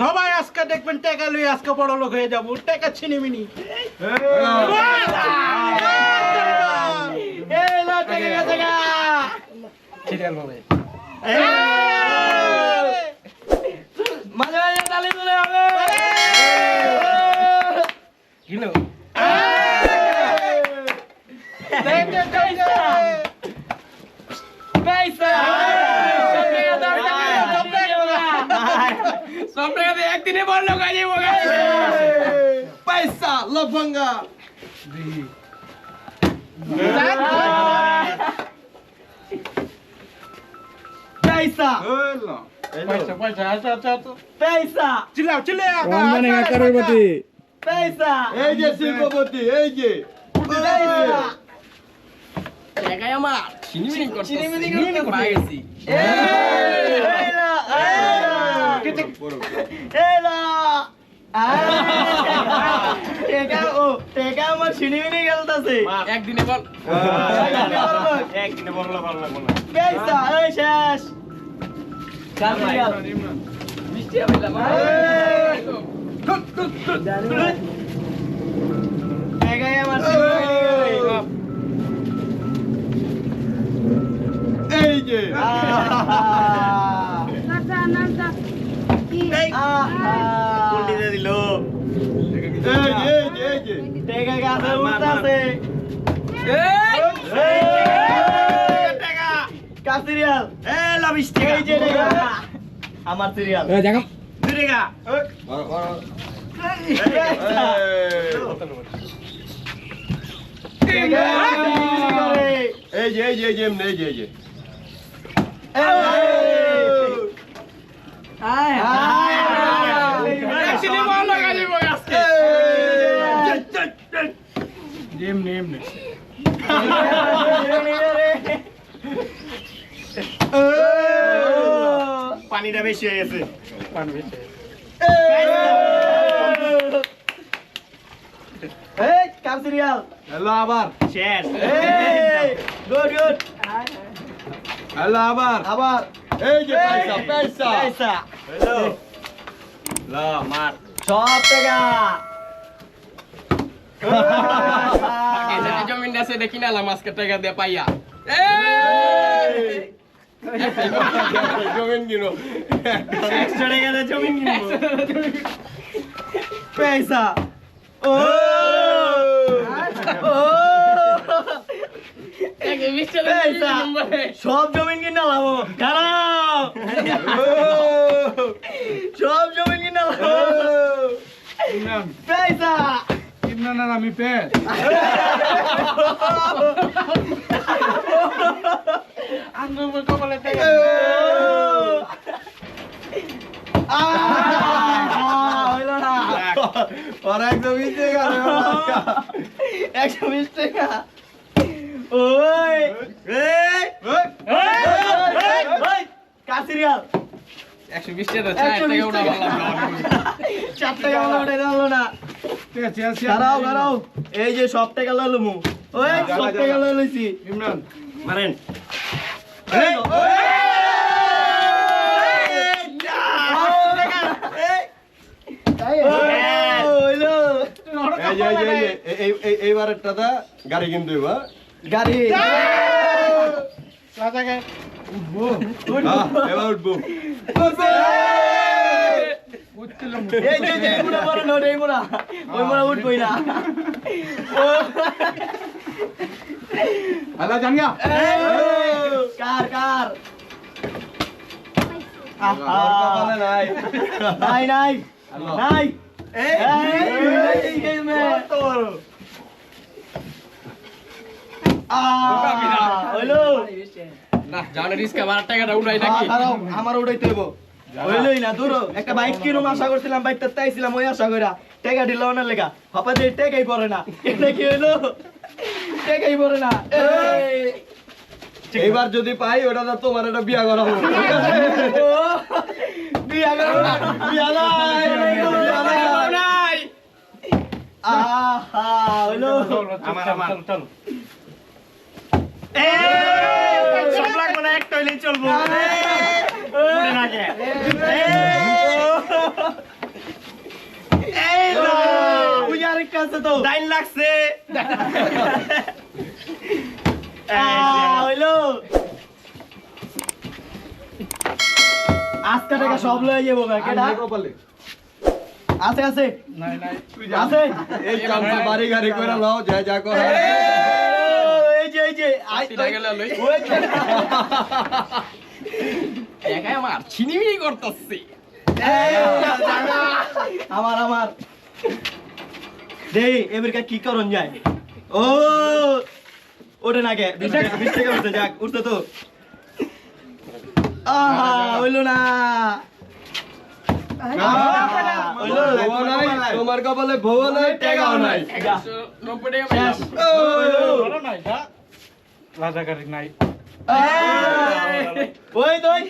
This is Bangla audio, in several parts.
সবাই আজকে দেখবেন টাকা লই আজকে বড় লোক হয়ে যাবো টাকা ছিনিমিনি সিরিয়াল হবে মাঝে মাঝে তালি তুলে হবে কিলো একদিনে বড় লোক হয়ে যাবো পয়সা লফঙ্গা पैसा पैसा पैसा अच्छा अच्छा पैसा चिल्लाओ चिल्लाओ कौन बनेगा करोड़पति पैसा এই যে শিল্পপতি এই যে টাকা আমার চিনিমিনি করতে চিনিমিনি পাই গেছি এলা টাকা আমার চিনিমিনি গেলতাছে একদিনে বল একদিনে বললা ভালো লাগবে না পয়সা এই শেষ কামিয়া মিষ্টি আইলাম টাকা আমার চিনিমিনি গেল এই যে নাচা নাচা কোনটি দিয়ে দিল এই যে টাকা গাছে উঠতাছে টাকা কা সিরিয়াল এ লাভিশ টাকা এই যে টাকা আমার সিরিয়াল ए जागा টাকা এই যে এই যে এই যে এমনি, এই যে এই যে পানিটা বেশি হয়ে গেছে পানি বেশি এই কাম সিরিয়াল হ্যালো আবার শেষ গুড গুড হ্যালো আবার আবার এই যে পয়সা পয়সা পয়সা হ্যালো ল মার সব টাকা জমিন আছে দেখি না আজকে টাকা দিয়ে পাইয়া জমিন কিনো 100 টাকা দিয়ে জমি কিনবো পয়সা ও পয়সা সব জমিন কিনে লাবো দাঁড়াও সব জমিন কিনে লাবো পয়সা इतना ना मी पे আঙ্গুল কপালে টাকা হইলো না और 120 টাকা 120 টাকা ওই এই ওই কা সিরিয়াল 120 টাকা 4 টাকা উঠা বললাম 4 টাকা ওটা হলো না দাঁড়াও দাঁড়াও এই যে সব টাকা লইলুমু ওই সব টাকা লইছি इमरान মারেন এইবারের টাকা গাড়ি কিনতে হইব গাড়ি এবার উঠবো এই যে মুড়া বড় নোট এই মুড়া ওই মুড়া উঠবই না अल्लाह जान गया কার কার নাই নাই নাই নাই এই গেমে হইলো না জানে রিস্ক আমার টাকাটা উঠাই নাকি দাঁড়াও আমার উঠাইতে হইব হইলোই না দূর একটা বাইক কিনুম আশা করছিলাম বাইকটা তাইছিলাম ওই আশা কইরা টাকা দিল না লেগা হাপা দিয়ে টাকাই পড়ে না এটা কি হইলো টাকাই পড়ে না এইবার যদি পাই ওটা তো তোমার একটা বিয়া করা হবে বিয়া করো না বিয়া নাই বিয়া নাই আহা হইলো আমার চল সব লাগবে না একটা হইলেই চলবো আছে তো ডাইন লাগছে হইলো আজকে টাকা সব লয়ে যাবো কেডা আছে আছে নাই নাই আছে এই কামটা বাড়ি গাড়ি করে লাও যা যা করে এই যে টাকা লই ওই যে। একাই আমার ছিনিমিনি করতেছি আমার দেই এবারকা কি করন যায় ও ওঠে না কে 20 টাকা উঠতে যাক উঠতে তো আহা হইলো না হইলো ভুয়া নাই তোমার কপালে ভুয়া নাই টাকাও নাই 90 টাকা পাইলাম বলো নাই যা রাজাকারি নাই ওই দই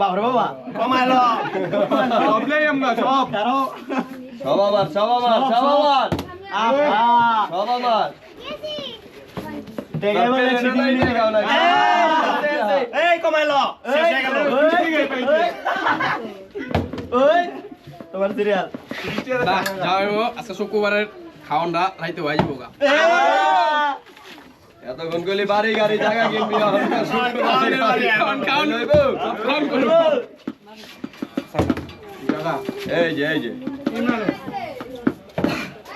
বাবা কমাইলো সবলাই আমরা সব কারো সব আমার সব আমার সব আমার সব আমার এই কমাইলো শেষ হয়ে গেল তোমার সিরিয়াল যাও আজকে শুক্রবারের খাওয়ানটা রাইতে হয়ে যাবো গা এতক্ষণ গলি বাড়ি গাড়ি জায়গা কিনবি খাওয়ান করবো এই যে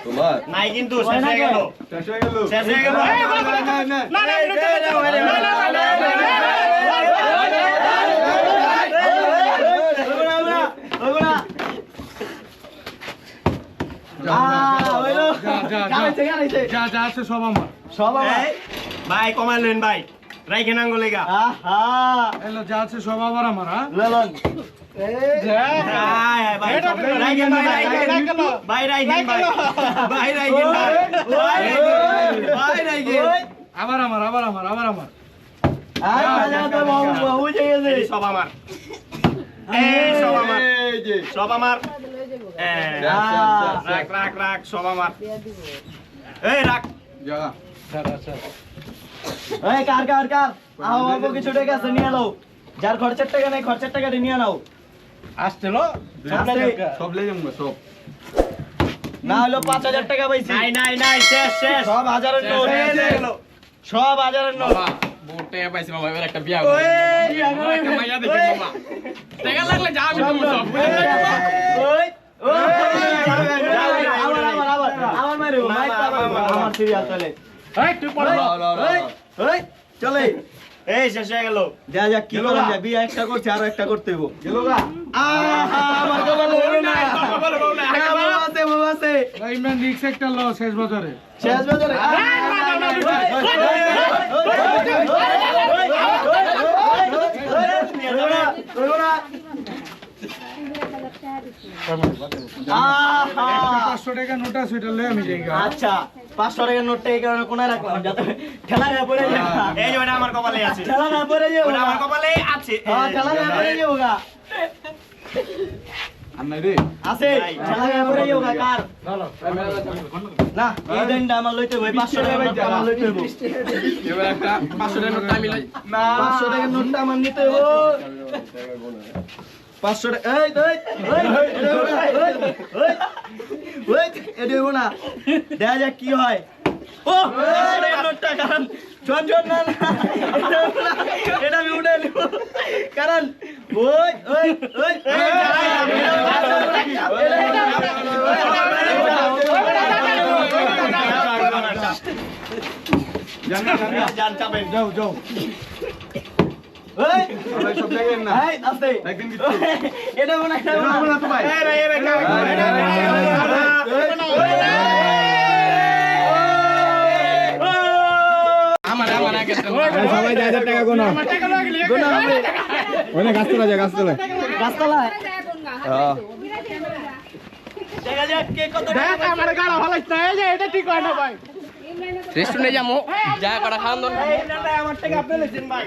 তোমার নাই কিন্তু শেষ হয়ে গেল শেষ হয়ে গেল যা যা আছে সব আমার ভাই কমাইলেন ভাই রাইখেন আঙ্গুলিগা এলো যা আছে সব আবার আমার হ্যাঁ আবার আমার আবার আমার আবার আমার সব আমার সব আমার এই যে সব আমার রাখ, রাখ, রাখ সব আমার এই রাখ যা স্যার স্যার কিছু টাকা আছে নিয়ে নাও যার খরচের টাকা নেই খরচের টাকাটা নিয়ে নাও আসছিল সব লে যাবো সব না হলো 5000 টাকা পাইছি নাই শেষ শেষ সব হাজারের নোট সব হাজারের নোট বাবা বহুত টাকা পাইছি মামা এবার একটা বিয়া করব একটা মাইয়া দেখি মামা টাকা লাগলে যা আমি দেবো সব ওই আমার মারে আমার সিরিয়াল চলে এই তুই পড় ওই চলে এই শেষ হয়ে গেল যা কি করা যায় বিয়ে একটা করছে আরো একটা করতে হইব আমার কপালে হলো না বাবা আছে ইমরান রিক্স একটা ল শেষ বাজারে শেষ বাজারে পাঁচশো টাকা নোট আছে ওইটা লয়ে আমি যাই গা। আচ্ছা 500 টাকার নোটটা এই কারণে কোনায় রাখলাম যাতে ঠেলা না পড়ে যায় এই যে ওটা আমার কপালে আছে ঠেলা না পড়ে যায় ওটা আমার কপালে আছে হ্যাঁ ঠেলা না পড়ে যাবো গা আর নাই রে আছে ঠেলা না পড়ে যাবো গা কার না এই দিনটা আমার লইতে হবে 500 টাকার নোটটা আমার লইতে হবে এবার একটা 500 টাকা নোট আমি লাই না 500 টাকার নোটটা আমার নিতে হবে 500 টাকা এই এদিকে না দেখা যাক কি হয় ও নোটটা কারণ জন না এটা আমি উঠে নিব কারণ জান চাপেন যাও যাও সব দেখেন না আস্তে একদিন দিচ্ছি এটা মনে হয় তো ভাই এই ভাই আমার আগে একটা সবাই 1000 টাকা গোনা গোনা হবে ওনে গাছতলা যা গাছতলা গাছতলায় দেখা যাক কে কত টাকা আমার গাড়া ভালাইছ না এই যে এটা ঠিক হয় না ভাই রেস্টুরেন্টে যাবো যা করা খাওয়ান দাও আমার টাকা আপনি লেছেন ভাই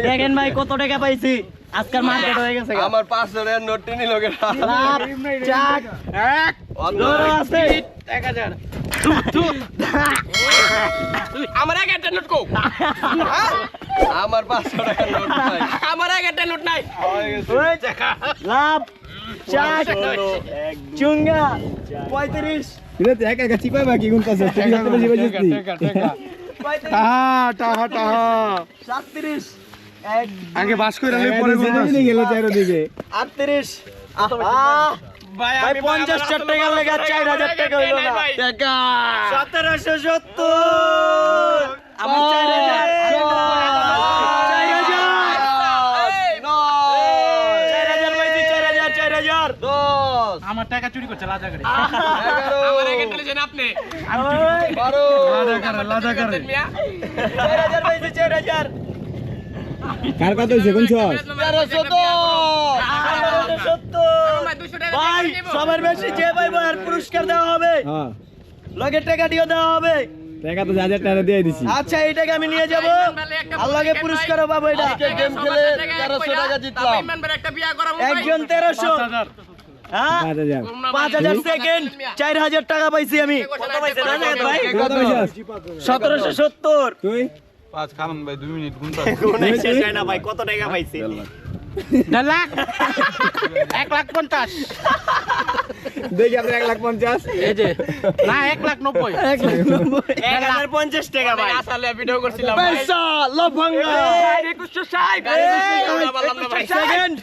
দেখেন ভাই কত টাকা পাইছি আজকাল মার্কেট হয়ে গেছে আমার 500 টাকার নোট টেনে লোকের লাভ চাক এক ধরো আছে 1000 আমার এক একটা নোট কো আমার 500 টাকার নোট ভাই আমার এক একটা নোট নাই লাভ চাক চুঙ্গা 35 টাকা টাকা টাকা 37 আগে বাস করে পরে গেল চারিদিকে 38 ভাই ভাই 50 টাকা লাগা 4000 টাকা হইলো না টাকা 1770 আমার 4000 আমার টাকা চুরি করছে লাজা করে আমার এক একটা লেছেন আপনি লাজা করে মিয়া 4000 পাইছি 4000 কার কত হইছে কোন ছয় 1370 ভাই সবার বেশি যে পাইবো আর পুরস্কার দেওয়া হবে হ্যাঁ লগে টাকা দিও দেওয়া হবে টাকা তো 1000 টাকা দিয়ে দিছি আচ্ছা এই টাকা আমি নিয়ে যাব আর লগে পুরস্কারও পাবো এটা গেম খেলে 1300 টাকা জিতলাম ইমরান ভাই একটা বিয়া করাবো একজন 1300 হ্যাঁ 5000 সেকেন্ড 4000 টাকা পাইছি আমি কত পাইছেন ভাই কত হইছে 1770 তুই 5 খান ভাই 2 মিনিট গুনতা কোনে শেষ হয় না ভাই কত টাকা পাইছে 1 লাখ 1,50,000 দেখি আপনি 1,50,000 এই যে না 1,90,000 1050 টাকা ভাই আসলে ভিডিও করছিলাম পয়সা লফঙ্গা 2160 সেকেন্ড